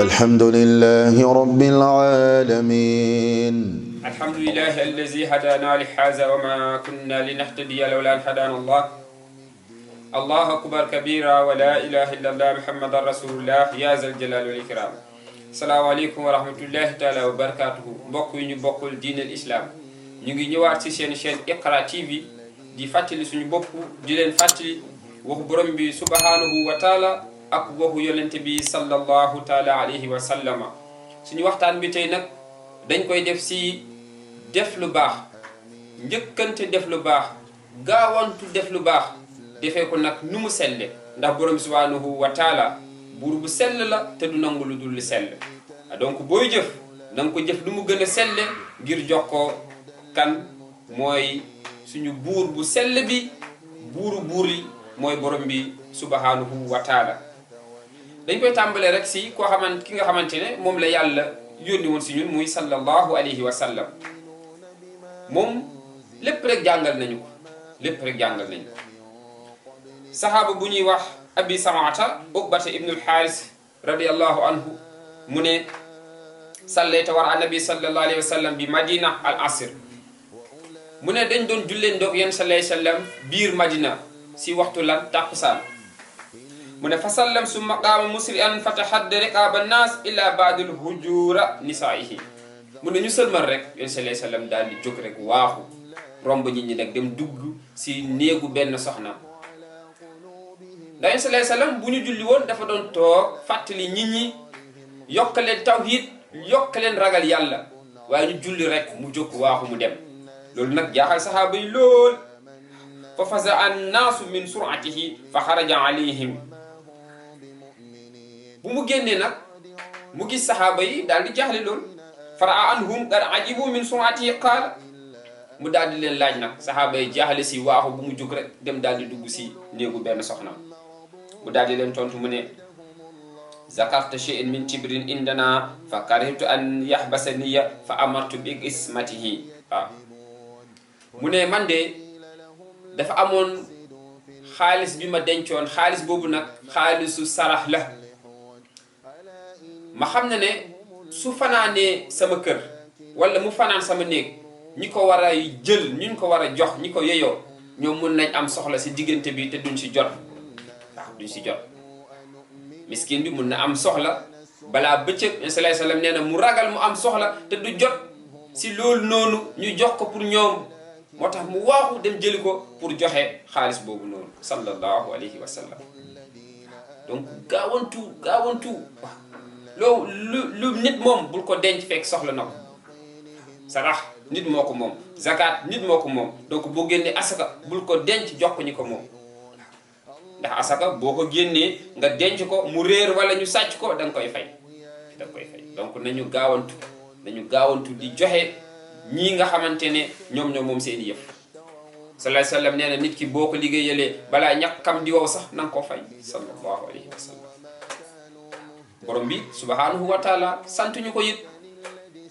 الحمد لله رب العالمين الحمد لله الذي هدانا لهذا وما كنا لنهتدي لولا أن هدانا الله الله أكبر كبيرا ولا إله إلا الله محمد رسول الله يا ذا الجلال والإكرام السلام عليكم ورحمة الله تعالى وبركاته mbokk yi ñu bokkul diine l'islam ñu ngi ñëwaat ci seen chaîne Iqra TV di fàttali suñu bopp di leen fàttali waxu borom bi subhanahu wa taala ak waxu yonente bi sallallahu taala alayhi wa sallama suñu waxtaan bi tey nag dañ koy def ci def lu baax njëkkante def lu baax gaawantu def lu baax defee ko nag nu mu selle ndax borom subhanahu wa taala buur bu sell la te du nangu lu dul lu sell donc booy jëf na nga ko jëf lu mu gën a selle ngir jox ko kan mooy suñu buur bu sell bi buuru buur yi mooy borom bi subhanahu wa taala dañ koy tàmbalee rek si ki nga xamante ne moom la yàlla yónni woon si ñun muy sallallahu alayhi wa sallam moom lépp rek jàngal nañu ko lépp rek jàngal nañu ko sahaaba bu ñuy wax abi samaata uqbata ibnul xaaris radiallahu anhu mu ne sallayta war annabi sallallahu alayhi wa sallam bi madina al asr mu ne dañ doon julleen ndoog yéen sallallahu alayhi wa sallam biir madina si waxtu lan tàkkusaan mu ne fa sallam summa qaama musri'an fatahadda riqaaba naas ila baadil hujura nisaihi mu ne ñu sëlmal rek yéen sallallahu alayhi wa sallam daal di jóg rek waaxu romb nit ñi nag dem dugg si néegu benn soxna ndax yéen sallallahu alayhi wa sallam bu ñu julli woon dafa doon toog fàttali nit ñi yokk leen tawhid yokk leen ragal yàlla waaye ñu julli rek mu jóg waaxu mu dem loolu nag jaaxal sahaaba yi lool fa faza annaasu min sur'atihi fa xaraja alayhim bu mu génnee nag mu gis sahaaba yi daal di jaaxle lool faraa anhum qad ajibu min sur'atihi qaala mu daal di leen laaj nag sahaaba yi jaaxle si waaxu bu mu jóg rek dem daal di dugg si néegu benn soxna mu daal di leen tontu mu ne zakarta shay'an min tibrin indana fa karihtu an yahbasaniya fa amartu bi ismatihi waaw mu ne man de dafa amoon xaalis bi ma dencoon xaalis boobu nag xaalisu sarax la ma xam ne su fanaanee sama kër wala mu fanaan sama néeg ñi ko war a jël ñu ko war a jox ñi ko yeyoo ñoom mun nañ am soxla si diggante bi te duñ si jot waaw duñ si jot miskin bi mun na am soxla balaa bëccëg sallallahu alayhi wasallam nee na mu ragal mu am soxla te du jot si loolu noonu ñu jox ko pour ñoom moo tax mu waaxu dem jëli ko pour joxe xaalis boobu noonu sallallahu alayhi wa sallam donc gaawantu waaw loolu lu nit moom bul ko denc fekk soxla na ko sarax nit moo ko moom zakat nit moo ko moom donc boo génnee asaka bul ko denc jox ko ñi ko moom ndax asaka boo ko génnee nga denc ko mu réer wala ñu sàcc ko da nga koy fay donc nañu gaawantu di joxe ñii nga xamante ne ñoom moom seen yëf sallallahu alayhi wa sallam nee na nit ki boo ko liggéeyalee balaa ñàkkam di wow sax na nga ko fay sallallahu alayhi wa sallam borom bi subhanahu wa taala santuñu ko it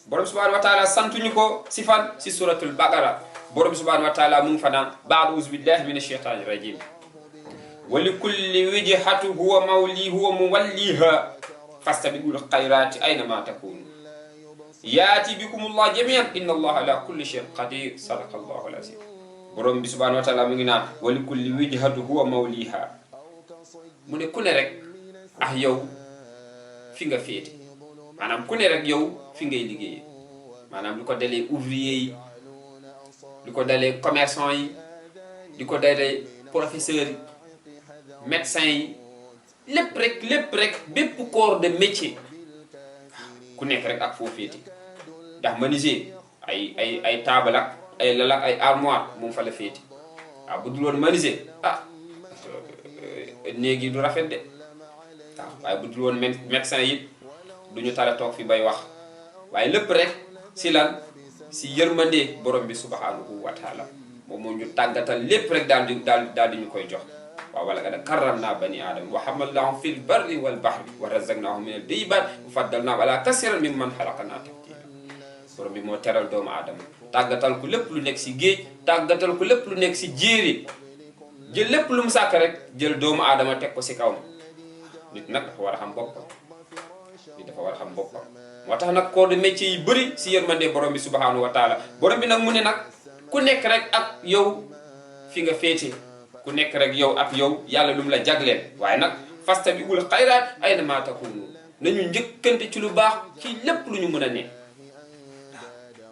borom subhanahu wa taala santuñu ko si fan si suratul baqara borom bi subhanahu wa taala mu ngi fa naan ba'uuzu billahi minash shaitani rajim wa li kulli wijhatu huwa muwalliha fastabiqul khayrati aynama takunu yaati bikumullah jami'an inna allaha ala kulli shay'in qadir sadaqallahu al-azim borom bi subhanahu wa ta'ala mu ngi naan wa li kulli wijhatu huwa mawliha mu ne ku ne rek yow fi nga féete maanaam ku ne rek yow fi ngay liggéeyee maanaam li ko dalee ouvrier yi li ko dalee commerçant yi li ko dalee professeurs yi médecins yi lépp rek bépp corps de métier ku nekk rek ak foo féete ndax menuisier ay table ak ay lal ak ay armoire moom fa la féete waaw bu dul woon menuisier néeg yi du rafet de waaw waaye bu dul woon médecin yi duñu tala toog fi bay wax waaye lépp rek si lan si yërmande borom bi subhanahu wa taala moom moo ñu tàggatal lépp rek daal di ñu koy jox waaw wala qad karramna bani aadama wa hamalnahum fil barri wal bahri wa razaqnahum min at-tayyibat wa faddalnahum ala kasiran mimman khalaqna tafdila borom bi moo teral doomu aadama tàggatal ko lépp lu nekk si géej tàggatal ko lépp lu nekk si jéeri jël lépp lu mu sàkk rek jël doomu aadama teg ko si kawam nit nag dafa war a xam boppam nit dafa war a xam boppam. moo tax nag corps de métier yi bëri si yërmande borom bi subhanahu wa taala. borom bi nag mu ne nag ku nekk rek ak yow fi nga féete, ku nekk rek yow ak yow yàlla lu mu la jagleel. waaye nag fastabiqul xayraat aynama takunu, nañu njëkkante ci lu baax ci lépp lu ñu mën a nekk.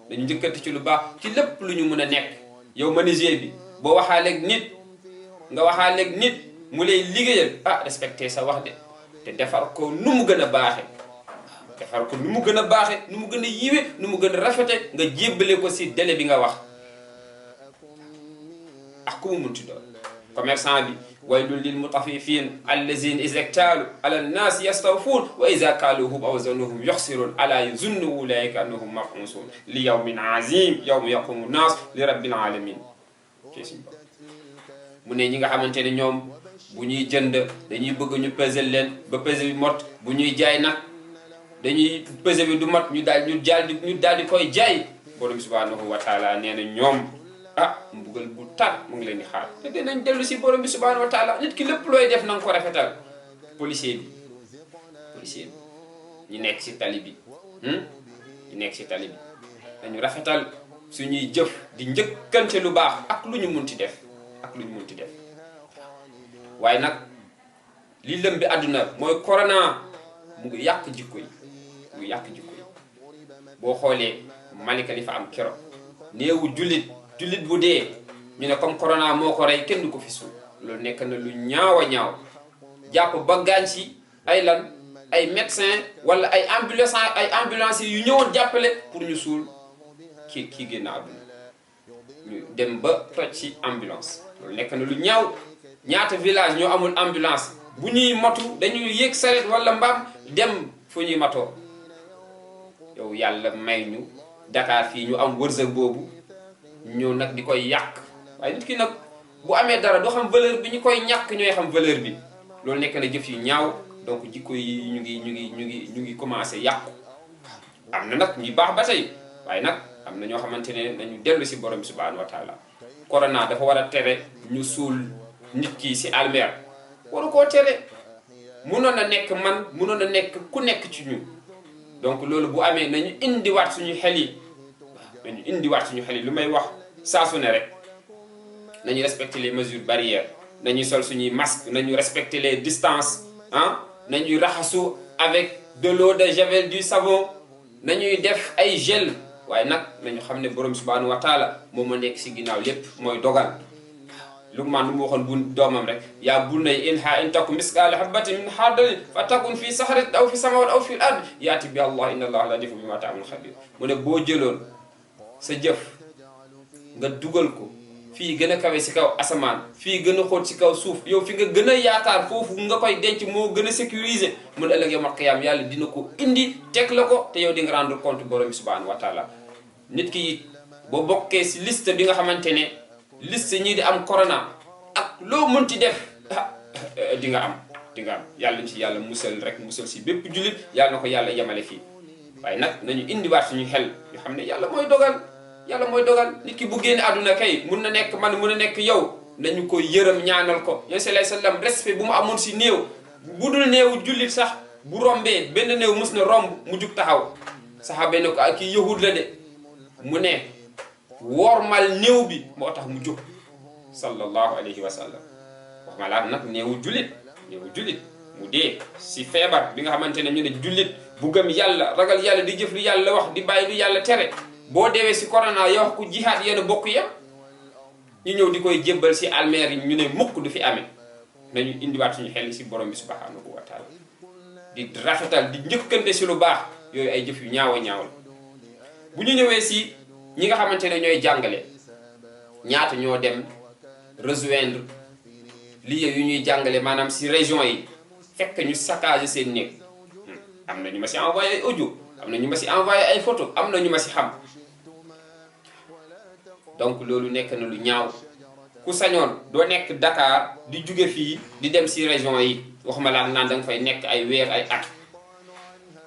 dañu njëkkante ci lu baax ci lépp lu ñu mën a nekk. yow menuisier bi boo waxaaleeg nit nga waxaaleeg nit mu lay liggéeyal, respecté sa wax de te defar ko nu mu gën a baaxe, defar ko nu mu gën a baaxe, nu mu gën a yiwe, nu mu gën a rafete, nga jébbale ko si délai bi nga wax ak ku mu munti doon. commerçant bi waylun lil mutaffifin allazina iza iktaalu ala nnaasi yastawfuun wa iza kaaluhum aw zanuhum yuxsiruun ala yazunnu ulaika annahum mab'uusuun li yawmin azim yawma yaqumu nnaas li rabbil alamin. mu ne ñi nga xamante ne ñoom bu ñuy jënd dañuy bëgg ñu peser leen ba peser bi mot, bu ñuy jaay nag dañuy peser bi du mot ñu daal di koy jaay. borom subhanahu wa taala nee na ñoom mbugal bu tar mu ngi leen di xaar. te dinañ dellu si borom bi subhanahu wa taala. nit ki lépp looy def na nga ko rafetal. policier bi ñu nekk si tali bi ñu nekk si tali bi dañu rafetal suñuy jëf di njëkkante lu baax ak lu ñu munti def waaye nag li lëm bi àdduna mooy corona mu ngi yàq jikko yi boo xoolee Malika li fa am keroog néewu jullit bu dee ñu ne comme corona moo ko rey kenn du ko fi suul. loolu nekk na lu ñaaw a ñaaw. jàpp ba gaañ si ay médecin wala ay ambulanciers yu ñëwoon jàppale pour ñu suul kii génn àdduna, ñu dem ba toj ci ambulance. loolu nekk na lu ñaaw. ñaata village ñoo amul ambulance, bu ñuy matu dañuy yéeg saret wala mbaam dem fu ñuy matoo. yow yàlla may ñu Dakar fii ñu am wërsëg boobu ñëw nag di koy yàq. waaye nit ki nag bu amee dara doo xam valeur bi, ñu koy ñàkk ñooy xam valeur bi. loolu nekk na jëf yu ñaaw. donc jikko yi ñu ngi commencé yàqu. am na nag ñuy baax ba tey, waaye nag am na ñoo xamante ne dañu dellu si borom bi subhanahu wa taala. corona dafa war a tere ñu suul nit ki si almeer, waru koo tere. munoon na nekk man, munoon na nekk ku nekk ci ñun. donc loolu bu amee nañu indiwaat suñu xel yi, lu may wax saa su ne rek nañu respecter les mesures barrières, nañu sol suñuy masque, nañu respecter les distances, nañuy raxasu avec de l'eau de javel, du savon, nañuy def ay gel. waaye nag nañu xam ne borom subhanahu wa taala moom ma nekk si ginnaaw lépp mooy dogal. Luqmaan lu mu waxoon bu doomam rek, yaa bunayya in taku misqaala habbatin min xardalin fa takun fii saxratin aw fi samaawaati aw fi ard yaati bi Allah inna Allah latiifun bimaa ta'maluun xabiir. mu ne boo jëloon sa jëf nga dugal ko fii gën a kawe si kaw asamaan, fii gën a xóot si kaw suuf, yow fi nga gën a yaakaar foofu nga koy denc moo gën a sécuriser. mu ne ëllëg yawmal qiyaama yàlla dina ko indi teg la ko, te yow di nga rendre compte borom bi subhanahu wa taala. nit ki boo bokkee si liste bi nga xamante ne liste ñii di am corona ak loo mënti def di nga am yàlla ci yàlla musal si bépp jullit, yàlla na ko yàlla yemale fii. waaye nag nañu indiwaat suñu xel ñu xam ne yàlla mooy dogal. nit ki bu génne àdduna kay mun na nekk man, mun na nekk yow, nañu ko yërëm ñaanal ko. yonent sallallahu alayhi wasallam respect bu mu amoon si néew, bu dul néewu jullit sax bu rombee benn néew mus na romb mu jug taxaw. saxaaba ne ko kii yahud la de, mu ne wormal néew bi moo tax mu jóg sallallahu alayhi wa sallam. wax ma laa nag néewu jullit mu dee si feebar bi nga xamante ne ñu ne jullit bu gëm yàlla, ragal yàlla, di jëf lu yàlla wax, di bàyyi lu yàlla tere. boo deewee si corona yow wax ku jihaad yéen a bokk yam, ñu ñëw di koy jébbal si almeer yi ñu ne mukk du fi amee. nañu indiwaat suñu xel si borom bi subhanahu wa taala, di rafetal, di njëkkante si lu baax. yooyu ay jëf yu ñaaw la. bu ñu ñëwee si ñi nga xamante ne ñooy jàngale, ñaata ñoo dem rejoindre lieu yu ñuy jàngale, maanaam si région yi, fekk ñu saccage seen néeg. am na ñu ma si envoyé ay audio, am na ñu ma si envoyé ay photo, am na ñu ma si xam. donc loolu nekk na lu ñaaw. ku sañoon doo nekk Dakar di jóge fii di dem si région yi, waxuma laa naan da nga fay nekk ay weer ay at.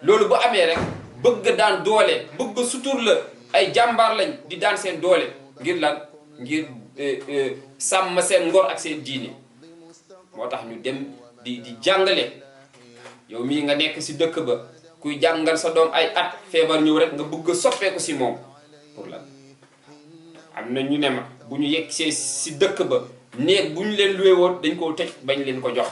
loolu bu amee rek bëgg daan doole, bëgg sutur la, ay jàmbaar lañ di daan seen doole ngir lan, ngir sàmm seen ngor ak seen diine. moo tax ñu dem di jàngale. yow mii nga nekk si dëkk ba, kuy jàngal sa doom ay at feebar ñëw rek nga bëgg a soppeeku si moom pour lan. am na ñu ne ma bu ñu yegg si dëkk ba néeg bu ñu leen luwe woon dañ koo tëj bañ leen ko jox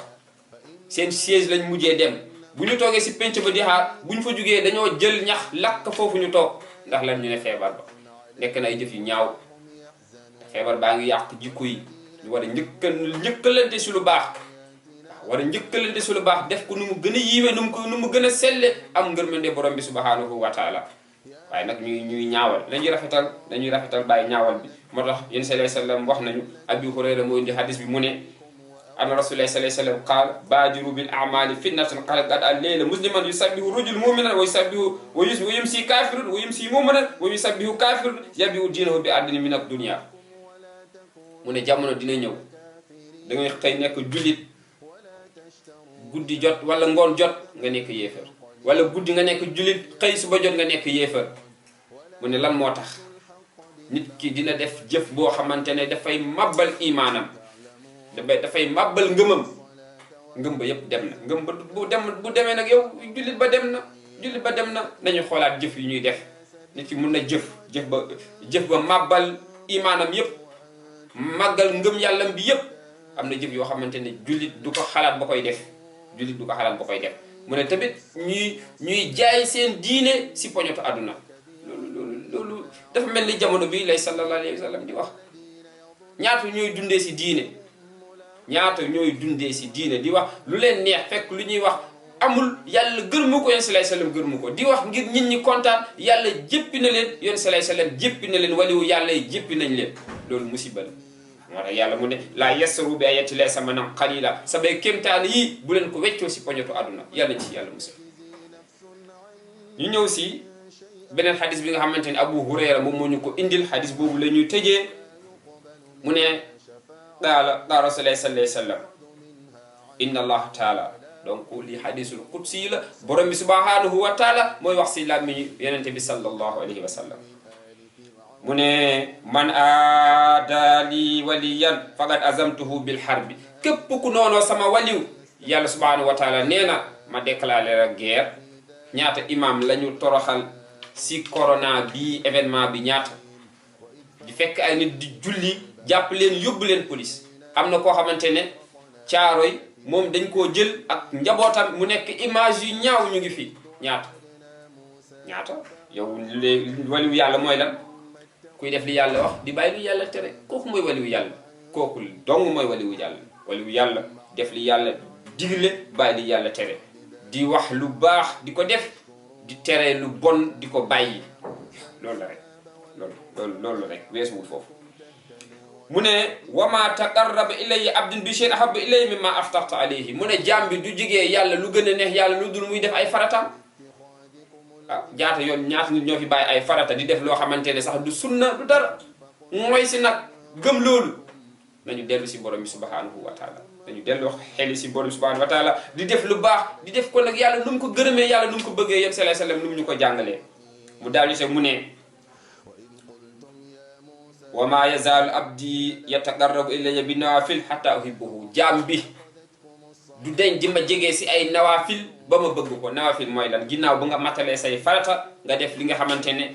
seen siège lañ mujjee dem bu ñu toogee si penc ba di xaar bu ñu fa jugee dañoo jël ñax lakk foofu ñu toog ndax lan ñu ne feebar ba nekk na ay jëf yu ñaaw. feebar baa ngi yàq jikko yi ñu war a njëkkalante si lu baax waaw war a njëkkalante si lu baax def ko nu mu gën a yiiwe nu mu gën a selle am ngërmande borom bi subhanahu wa taala. waaye nag ñuy ñaawal dañuy rafetal bàyyi ñaawal bi moo tax yéen sallallahu alayhi wasallam wax nañu Abi Hurayra moo indi hadis bi mu ne anna rasulullah sallallahu alayhi wasallam qaal baadiru bil a'mali fitnatan qad al-layla musliman yusabbihu rajul mu'minan wa yusabbihu wa yumsi kafirun wa yumsi mu'minan wa yusabbihu kafirun yabiu dinahu bi ardin min ad-dunya. mu ne jamono dina ñëw da ngay xëy nekk jullit guddi jot wala ngoon jot nga nekk yéefar wala guddi nga nekk jullit xëy suba jot nga nekk yéefar. mu ne lan moo tax nit ki dina def jëf boo xamante ne dafay màbbal imaanam dafay màbbal ngëm ba yépp dem na ngëm ba bu demee nag yow jullit ba dem na nañu xoolaat jëf yu ñuy def. nit ki mun na jëf ba màbbal imaanam yépp màggal ngëm yàllam bi yépp. am na jëf yoo xamante ne jullit du ko xalaat ba koy def mu ne tamit ñuy jaay seen diine si poñoto àdduna loolu dafa mel ni jamono bi lay sallallahu alayhi wa sallam di wax. ñaata ñooy dundee si diine di wax lu leen neex fekk lu ñuy wax amul yàlla gërëmu ko yéen sallallahu alayhi wa sallam gërëmu ko di wax ngir nit ñi kontaan yàlla jéppi na leen yéen sallallahu alayhi wa sallam jéppi na leen waliwu yàlla yi jéppi nañ leen loolu musiba la. moo tax yàlla mu ne laa yasaru bi ayati lay samanan qalila sabay kéemtaan yii bu leen ko weccoo si poñotu àdduna yàlla ci yàlla musal. ñu ñëw si beneen xadis bi nga xamante ne Abu Hurayra moom moo ñu ko indil xadis boobu la ñuy tëjee mu ne qaala Rasulullah sallallahu alayhi wa sallam inna allah taala donc li xadisul qudsi la borom bi subhanahu wa taala mooy wax si làmmiñu yonente bi sallallahu alayhi wa sallam. mu ne man aadali waliyan faqad azamtuhu bil harbi képp ku noonoo sama waliw yàlla subhanahu wa taala nee na ma déclaré la guerre. ñaata imam la ñu toroxal si corona bi événement bi ñaata di fekk ay nit di julli jàpp leen yóbbu leen police. am na koo xamante ne caaroy moom dañ koo jël ak njabootam mu nekk image yu ñaaw ñu ngi fi ñaata yow waliw yàlla mooy lan. kuy def li yàlla wax di bàyyi lu yàlla tere kooku mooy waliwu yàlla kooku dong mooy waliwu yàlla def li yàlla digle bàyyi li yàlla tere di wax lu baax di ko def di tere lu bon di ko bàyyi loolu la rek loolu la rek weesuwul foofu. mu ne wama taqarraba ilayya abdun bi shay'in ahabba ilayya mimma aftarta alayhi mu ne jaam bi du jigee yàlla lu gën a neex yàlla lu dul muy def ay farataam. ñaata nit ñoo fi bàyyi ay farata di def loo xamante ne sax du sunna du dara mooy si nag gëm loolu nañu dellu si borom bi subhanahu wa taala nañu dellu xeli si borom bi subhanahu wa taala di def lu baax di def ko nag yàlla nu mu ko gërëmee yàlla nu mu ko bëggee yéen sallallahu alayhi wasallam nu mu ñu ko jàngalee. mu daal di se mu ne wa ma yazaalu abdi yataqarrabu ilayya bi nawafil hatta uhibbuhu jaam bi du deñ di ma jegee si ay nawafil ba ma bëgg ko. nawafil mooy lan ginnaaw bu nga matalee say farata nga def li nga xamante ne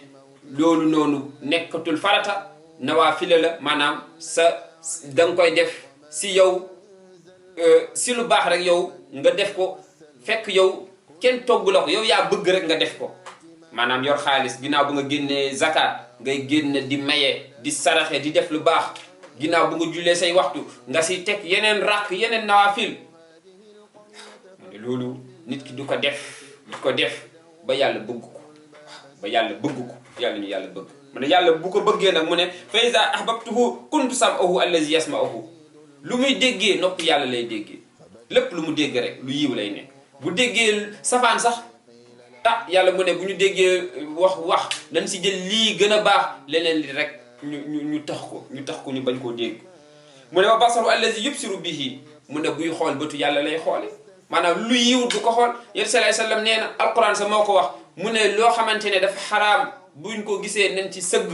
loolu noonu nekkatul farata nawafil la maanaam da nga koy def si yow si lu baax rek yow nga def ko fekk yow kenn togg la ko yow yaa bëgg rek nga def ko. maanaam yor xaalis ginnaaw bu nga génnee zakat ngay génne di maye di saraxe di def lu baax ginnaaw bu nga jullee say waxtu nga si teg yeneen rakk yeneen nawafil. loolu nit ki du ko def ba yàlla bëgg ko yàlla ñu yàlla bëgg. mu ne yàlla bu ko bëggee nag mu ne fa iza ahbabtuhu kuntu sam'ahu allazi yasma'uhu lu muy déggee nopp yàlla lay déggee lépp lu mu dégg rek lu yiw lay nekk. bu déggee safaan sax yàlla mu ne bu ñu déggee wax dañ si jël lii gën a baax leneen li rek ñu tax ko ñu bañ koo dégg. mu ne wa basaru allazi yubsiru bihi mu ne buy xool bëtu yàlla lay xoole maanaam lu yiw du ko xool. yéen sallallahu alayhi wasallam nee na alquran sa moo ko wax mu ne loo xamante ne dafa xaraam buñ ko gisee nañ ci sëgg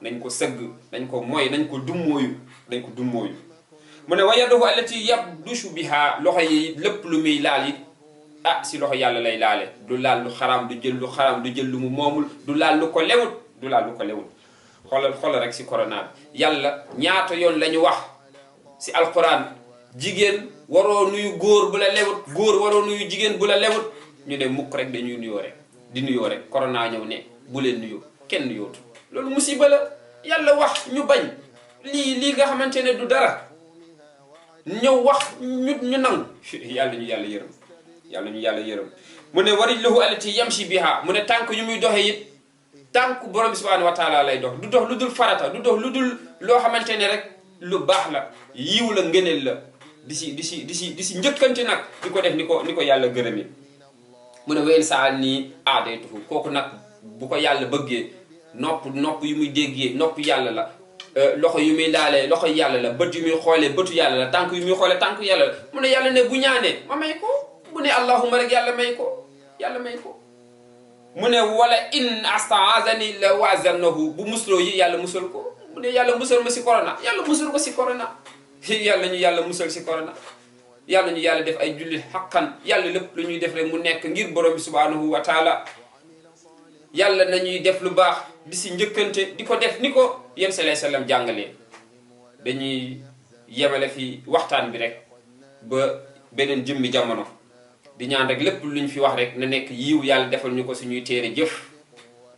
nañ ko sëgg nañ ko moy nañ ko dummóoyu mu ne wa yaduhu allati yabdushu biha loxo yi lépp lu muy laal it si loxo yàlla lay laale du laal lu xaraam du jël lu xaraam du jël lu mu moomul du laal lu ko lewut du laal lu ko lewut xoolal rek si corona bi yàlla ñaata yoon la ñu wax si alquran jigéen waroo nuyu góor bu la lewut góor waroo nuyu jigéen bu la lewut ñu ne mukk rek dañuy nuyoo rek di nuyoo rek corona ñëw ne bu leen nuyoo kenn nuyootu loolu musiba la yàlla wax ñu bañ lii nga xamante ne du dara ñëw wax ñu nangu yàlla ñu yàlla yërëm mu ne warijluhu allati yamshi biha mu ne tànk yu muy doxee it tànk borom bi subhanahu wa taala lay dox du dox lu dul farata du dox lu dul loo xamante ne rek lu baax la yiw la ngëneel la di si njëkkante nag di ko def ni ko yàlla gërëmi mu ne ween saal nii aadaytuhu kooku nag bu ko yàlla bëggee nopp yu muy déggee nopp yàlla la loxo yu muy laalee loxo yàlla la bët yu muy xoolee bëtu yàlla la tànk yu muy xoolee tànk yàlla la mu ne yàlla ne bu ñaanee ma may ko bu ne allahumma rek yàlla may ko mu ne wala in astaazani la wazannahu bu musloo yi yàlla musal ko mu ne yàlla musal ma si corona yàlla musal ko si corona yàlla ñu yàlla musal si corona yàlla ñu yàlla def ay jullit xaqan yàlla lépp lu ñuy def rek mu nekk ngir borom bi subhanahu wa taala yàlla nañuy def lu baax di si njëkkante di ko def ni ko yéen sallallahu alayhi wasallam jàngalee dañuy yemale fi waxtaan bi rek ba beneen jëmmi jamono di ñaan rek lépp luñ fi wax rek na nekk yiw yàlla defal ñu ko suñuy téere jëf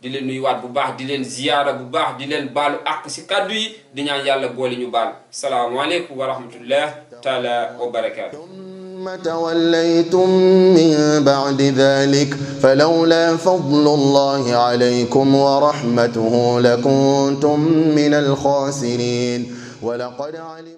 di leen nuyuwaat bu baax di leen ziyaara bu baax di leen baalu àq si kàddu yi di ñaan yàlla boole ñu baal salaamaaleykum wa rahmatullah taala wa barakaatu ثم توليتم من بعد ذلك فلولا فضل الله عليكم ورحمته لكنتم من الخاسرين ولقد علم